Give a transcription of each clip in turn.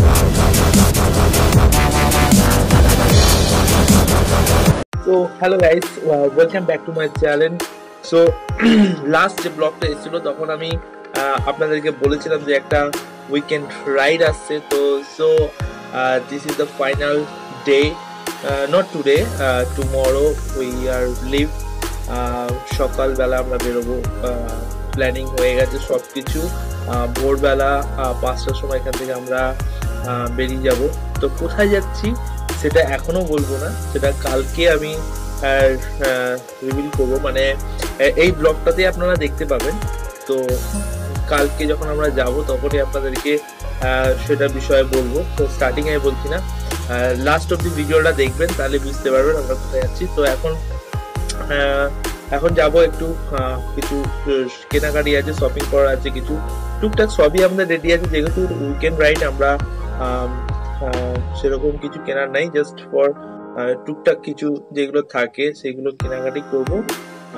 So hello guys, welcome back to my channel. So last যে ব্লগটা এসেছিল তখন আমি আপনাদেরকে বলেছিলাম যে একটা উইকেন্ড রাইড আসছে। তো this is the final day, not today, tomorrow we are leave. সকালবেলা আমরা বেরোবো, প্ল্যানিং হয়ে গেছে সব কিছু। ভোরবেলা 5টার সময় এখান থেকে আমরা বেরিয়ে যাব। তো কোথায় যাচ্ছি সেটা এখনো বলবো না, সেটা কালকে আমি রিভিল করবো, মানে এই ব্লগটাতে আপনারা দেখতে পাবেন। তো কালকে যখন আমরা যাব তখনই আপনাদেরকে সেটা বিষয়ে বলবো। তো স্টার্টিং এ বলছি না, লাস্ট অব দি ভিডিওটা দেখবেন, তাহলে বুঝতে পারবেন আমরা কোথায় যাচ্ছি। তো এখন যাব একটু, কিছু কেনাকাটি আছে, শপিং করার আছে, কিছু টুকটাক সবই আমাদের রেডি আছে। যেহেতু উইকেন্ড রাইড, আমরা সেরকম কিছু কেনার নাই, জাস্ট ফর টুকটাক কিছু যেগুলো থাকে সেগুলো কেনাকাটি করব।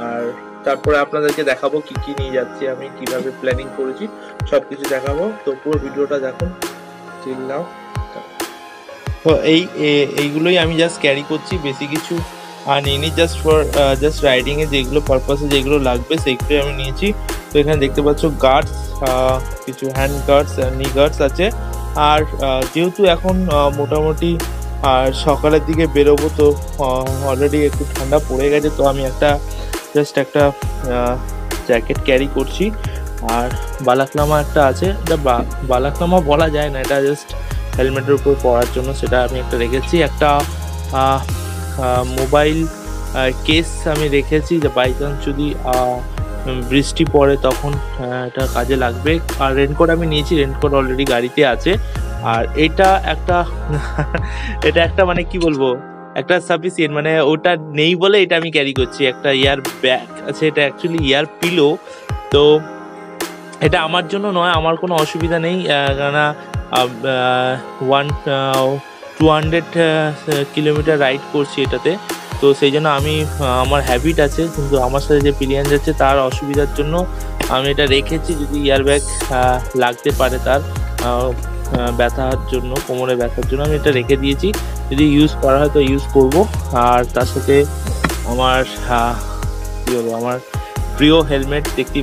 আর তারপরে আপনাদেরকে দেখাবো কি কি নিয়ে যাচ্ছি, আমি কিভাবে প্ল্যানিং করেছি সবকিছু দেখাবো। তো পুরো ভিডিওটা দেখুন টিল নাও। তো এইগুলোই আমি জাস্ট ক্যারি করছি, বেশি কিছু নিইনি, জাস্ট রাইডিং এ যেগুলো পারপাসে যেগুলো লাগবে সেইগুলোই আমি নিয়েছি। তো এখানে দেখতে পাচ্ছ গার্ডস, কিছু হ্যান্ড গার্ডস, নি গার্ডস আছে। আর যেহেতু এখন মোটামুটি সকালের দিকে বেরোবো, তো অলরেডি একটু ঠান্ডা পড়ে গেছে, তো আমি জাস্ট একটা জ্যাকেট ক্যারি করছি। আর বালাকনামা একটা আছে, এটা বালাকনামা বলা যায় না, এটা জাস্ট হেলমেটের উপর পরার জন্য, সেটা আমি একটা রেখেছি। একটা মোবাইল কেস আমি রেখেছি, যে বাই চান্স যদি বৃষ্টি পড়ে তখন এটা কাজে লাগবে। আর রেনকোট আমি নিয়েছি, রেনকোট অলরেডি গাড়িতে আছে। আর এটা একটা মানে কি বলবো, একটা সাফিসিয়েন্ট, মানে ওটা নেই বলে এটা আমি ক্যারি করছি। একটা ইয়ার ব্যাগ আছে, এটা অ্যাকচুয়ালি ইয়ার পিলো। তো এটা আমার জন্য নয়, আমার কোনো অসুবিধা নেই, কেননা 200 কিলোমিটার রাইড করছি এটাতে। তো সেই জন্য আমার হ্যাবিট আছে, কিন্তু আমার সাথে যে পিলিয়ান যাচ্ছে তার অসুবিধার জন্য আমি এটা রেখেছি। যদি ইয়ার ব্যাগ লাগতে পারে তার ব্যথার জন্য, কোমরে ব্যথার জন্য আমি এটা রেখে দিয়েছি। যদি ইউজ করা হয় তো ইউজ করব। আর তার সাথে আমার কী বলবো, আমার প্রিয় হেলমেট দেখতে,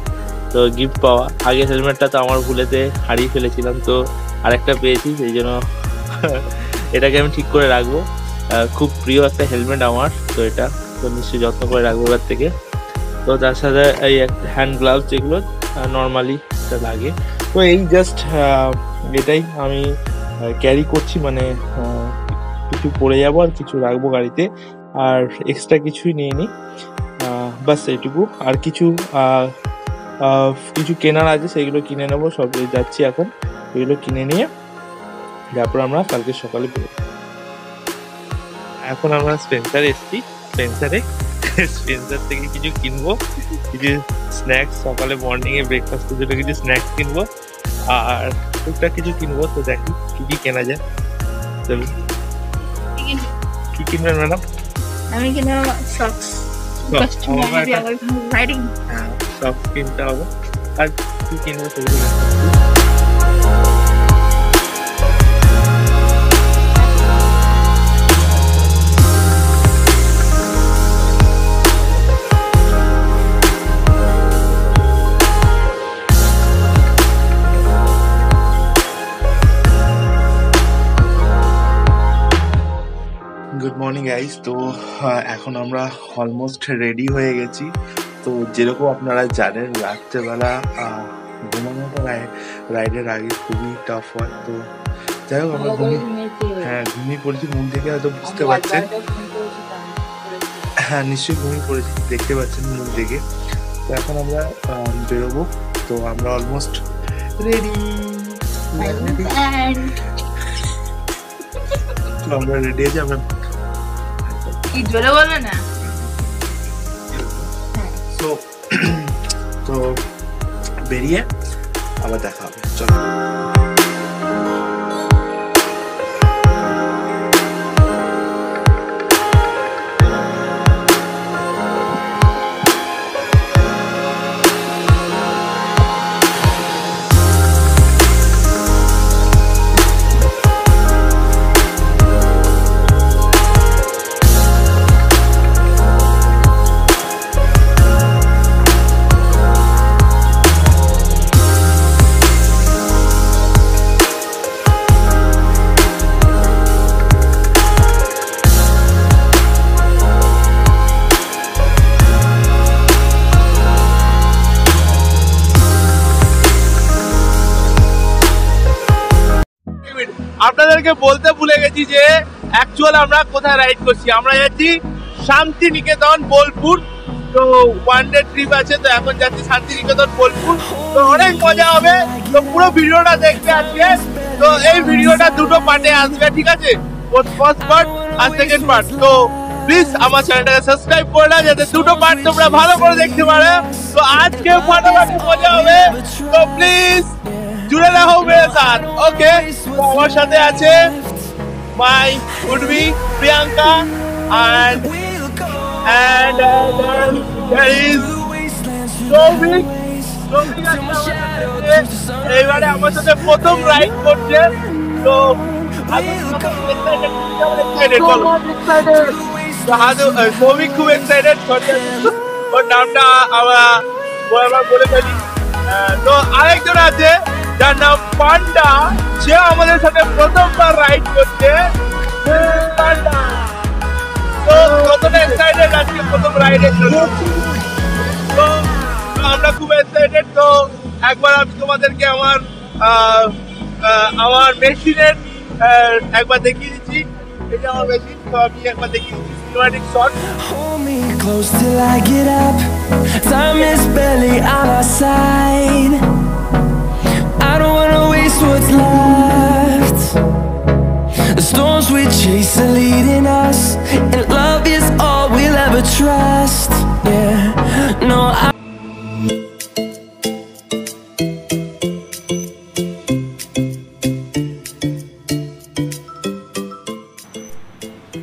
তো গিফট পাওয়া। আগের হেলমেটটা তো আমার ভুলেতে হারিয়ে ফেলেছিলাম, তো আরেকটা পেয়েছি, সেই জন্য এটাকে আমি ঠিক করে রাখবো। খুব প্রিয় একটা হেলমেট আমার, তো এটা তো নিশ্চয়ই যত্ন করে রাখবো এবার থেকে। তো তার সাথে এই হ্যান্ড গ্লাভস যেগুলো নর্মালি এটা লাগে। তো এই জাস্ট এটাই আমি ক্যারি করছি, মানে কিছু পরে যাবো আর কিছু রাখবো গাড়িতে, আর এক্সট্রা কিছুই নিয়ে নিই, বাস এইটুকু। আর কিছু কেনার আছে, সেগুলো কিনে নেবো, সব যাচ্ছি এখন, এগুলো কিনে নিয়ে তারপর আমরা কালকে সকালে বেরোবো। এখন আমরা স্পেন্সারে এসেছি, স্পেন্সার থেকে কিছু কিনবো, কিছু স্ন্যাক্স, সকালে মর্নিংয়ে ব্রেকফাস্টের জন্য কিছু স্ন্যাক্স কিনবো, আর টুকটাক কিছু কিনবো। তো দেখি কি কেনা যায়। চলো, কি কিনবেন ম্যাডাম? আমি কিনবো সক্স, সক্স কিনতে হবে। আর কি কিনবো সেগুলো গুড মর্নিং গাইস। তো এখন আমরা অলমোস্ট রেডি হয়ে গেছি। তো যেরকম আপনারা জানেন, রাত্রেবেলা ঘুমানোটা রাইডের আগে খুবই টাফ হয়। তো যাই হোক, আমরা ঘুমিয়ে পড়েছি, মুখ দেখে হয়তো বুঝতে পারছেন। হ্যাঁ, নিশ্চয়ই ঘুমিয়ে পড়েছি, দেখতে পাচ্ছেন মুখ দেখে। তো এখন আমরা বেরোবো। তো আমরা অলমোস্ট রেডি। তো আমরা রেডি আছি, আমরা কি জোরে বলবে না। তো বেরিয়ে আবার দেখা হবে, চলো। আপনাদেরকে বলতে ভুলে গেছি যে অ্যাকচুয়াল আমরা কোথায় রাইড করছি। আমরা যাচ্ছি শান্তিনিকেতন বোলপুর। তো ওয়ান ডে ট্রিপ আছে, তো এখন যাচ্ছি শান্তিনিকেতন বোলপুর। তো অনেক মজা হবে, তো পুরো ভিডিওটা দেখবে আজকে। তো এই ভিডিওটা দুটো পার্টে আসবে, ঠিক আছে? ফার্স্ট পার্ট আর সেকেন্ড পার্ট। তো প্লিজ আমার চ্যানেলটাকে সাবস্ক্রাইব করে নাও যাতে দুটো পার্ট তোমরা ভালো করে দেখতে পারো। তো আজকে ফাটাফাটি মজা হবে, তো প্লিজ জুড়ে রাখো মেরে সাথ। ওকে, তো আমার সাথে আছে my would be Priyanka and there is Souvik. এইবারে আমার সাথে প্রথম রাইড করছে। তো সৌভিক খুব এক্সাইটেড, ওর নামটা আমরা বলে ফেলি। তো আরেকজন আছে যার নাম পান্ডা, সে আমাদের সাথে প্রথমবার রাইড করছে। পান্ডা তো কতটা এক্সাইটেড আজকে প্রথম রাইডের জন্য। তো আমরা খুব এক্সাইটেড। তো একবার আমি তোমাদেরকে আমার মেশিনের একবার দেখিয়ে দিচ্ছি। এটা আমার মেশিন, তো আমি একবার দেখিয়ে দিচ্ছি cinematic shot. Hold me close till I get up. Time is barely on our side. I don't wanna waste what's left. The storms we chase are leading us, and love is all we'll ever trust. Yeah, no,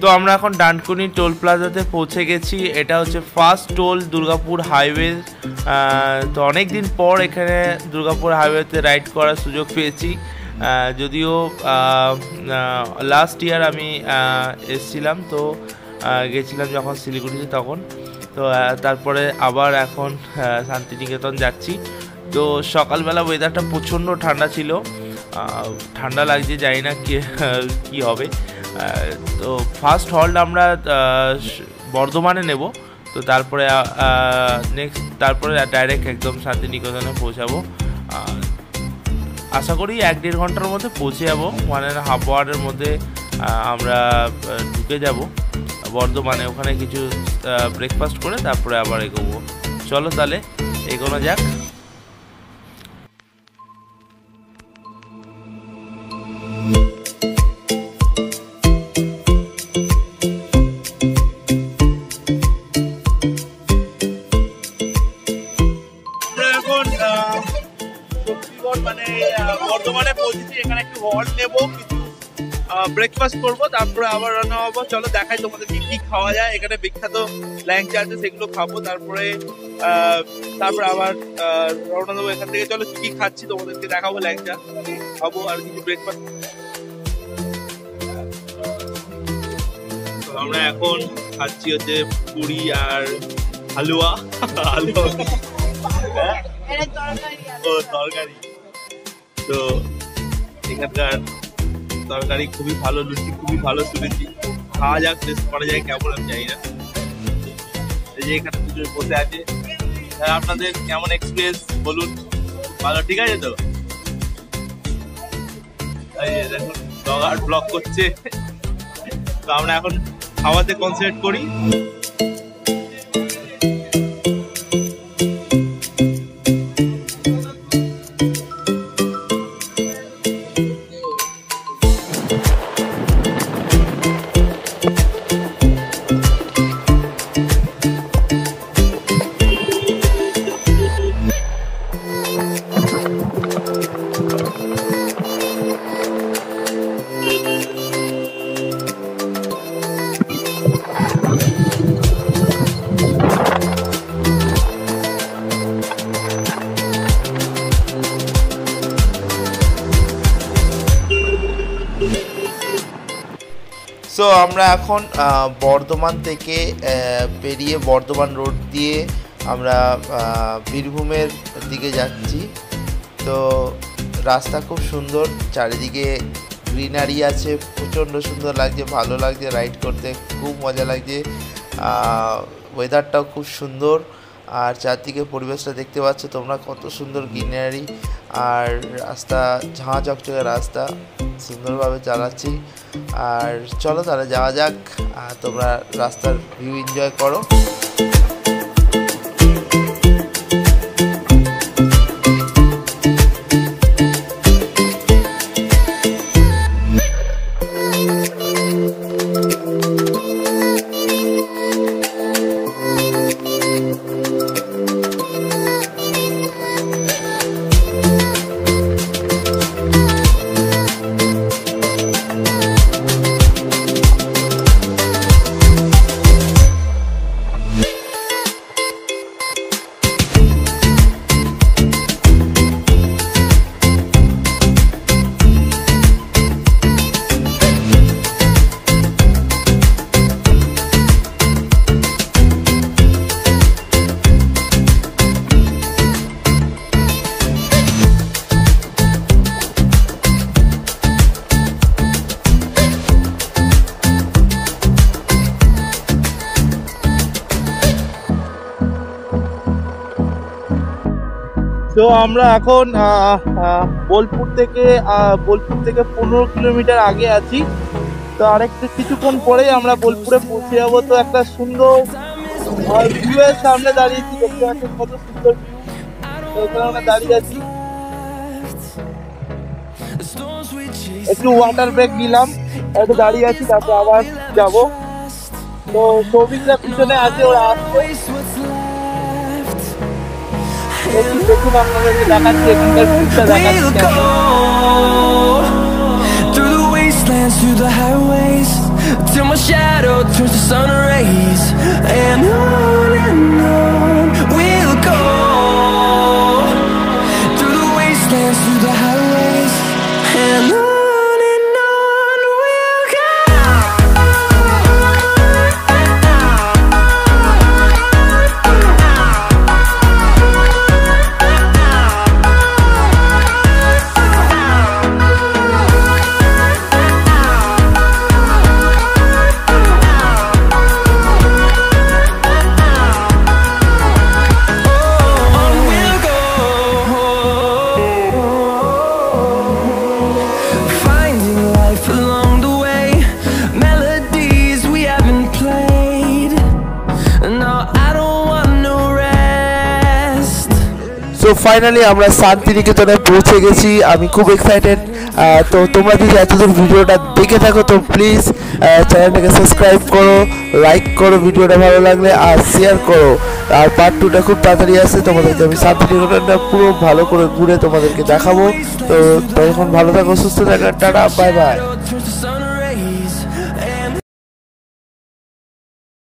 তো আমরা এখন Dankuni toll প্লাজাতে পৌঁছে গেছি। এটা হচ্ছে first toll Durgapur highway. তো অনেক দিন পর এখানে দুর্গাপুর হাইওয়েতে রাইড করার সুযোগ পেয়েছি। যদিও লাস্ট ইয়ার আমি এসছিলাম, তো গেছিলাম যখন শিলিগুড়িতে তখন। তো তারপরে আবার এখন শান্তিনিকেতন যাচ্ছি। তো সকালবেলা ওয়েদারটা প্রচণ্ড ঠান্ডা ছিল, ঠান্ডা লাগছে, জানি না কি হবে। তো ফার্স্ট হল্ট আমরা বর্ধমানে নেব। তো তারপরে তারপরে ডাইরেক্ট একদম শান্তিনিকেতনে পৌঁছাবো। আশা করি 1-1.5 ঘন্টার মধ্যে পৌঁছে যাবো, 1.5 আওয়ারের মধ্যে আমরা ঢুকে যাব বর্ধমানে। ওখানে কিছু ব্রেকফাস্ট করে তারপরে আবার এগোবো। চলো তাহলে এগোনো যাক। মানে বর্ধমানে পৌঁছেছি, এখানে একটু হল্ট নেবো, কিছু ব্রেকফাস্ট করবো, তারপরে আবার রান্না হবো। চলো দেখাই তোমাদের কি খাওয়া যায়। এখানে বিখ্যাত ল্যাংচা আছে, সেগুলো খাবো। তারপরে আবার রওনা দেবো এখান থেকে। চলো কি খাচ্ছি তোমাদেরকে দেখাবো, ল্যাংচা খাবো আর কিছু ব্রেকফাস্ট। আমরা এখন খাচ্ছি হচ্ছে পুরি আর হালুয়া। তরকারি, তো এখানকার তরকারি খুবই ভালো, লুচি খুবই ভালো শুনেছি। খাওয়া যাক, টেস্ট করা যায় কেমন আমি জানি না। এই যে এখানে দুজন বসে আছে, আপনাদের কেমন এক্সপিরিয়েন্স বলুন। ভালো, ঠিক আছে তো? এই যে দেখুন ব্লগার ব্লগ করছে। তো আমরা এখন খাওয়াতে কনসেন্ট্রেট করি। সো আমরা এখন বর্ধমান থেকে বেরিয়ে বর্ধমান রোড দিয়ে আমরা বীরভূমের দিকে যাচ্ছি। তো রাস্তা খুব সুন্দর, চারিদিকে গ্রিনারি আছে, প্রচণ্ড সুন্দর লাগছে, ভালো লাগছে রাইড করতে, খুব মজা লাগছে। ওয়েদারটাও খুব সুন্দর, আর চারদিকে পরিবেশটা দেখতে পাচ্ছ তোমরা, কত সুন্দর গ্রিনারি, আর রাস্তা ঝাঁ চকচকে রাস্তা, সুন্দরভাবে চালাচ্ছি। আর চলো তাহলে যাওয়া যাক, তোমরা রাস্তার ভিউ এনজয় করো। তো আমরা এখন বোলপুর থেকে 15 কিলোমিটার আগে আছি। তো আরেকটা কিছুক্ষণ পরেই আমরা বোলপুরে পৌঁছে যাবো। তো একটা সুন্দর ভিউ এর সামনে দাঁড়িয়েছি, দেখতে পাচ্ছেন কত সুন্দর ভিউ। তো এখানে আমরা দাঁড়িয়ে আছি, একটু ওয়াটার ব্রেক নিলাম, একটু দাঁড়িয়ে আছি, তারপর আবার যাবো। তো সৌভিকরা পিছনে আছে, ওরা আসছে। দেখুন আপনাদেরকে দেখাচ্ছি এখানকার ভিউটা দেখাচ্ছি। Through the wastelands, through the highways, till my shadow turns to sun rays, and on we'll go. Through the wastelands, through the highways, and on we'll go. তো ফাইনালি আমরা শান্তিনিকেতনে পৌঁছে গেছি, আমি খুব এক্সাইটেড। তো তোমরা যদি এতদূর ভিডিওটা দেখে থাকো তো প্লিজ চ্যানেলটাকে সাবস্ক্রাইব করো, লাইক করো ভিডিওটা ভালো লাগলে, আর শেয়ার করো। আর পার্ট 2টা খুব তাড়াতাড়ি আসছে, তোমাদেরকে আমি শান্তিনিকেতনটা পুরো ভালো করে ঘুরে তোমাদেরকে দেখাবো। তো তখন ভালো থাকো, সুস্থ থাকো, টাটা, বাই বাই।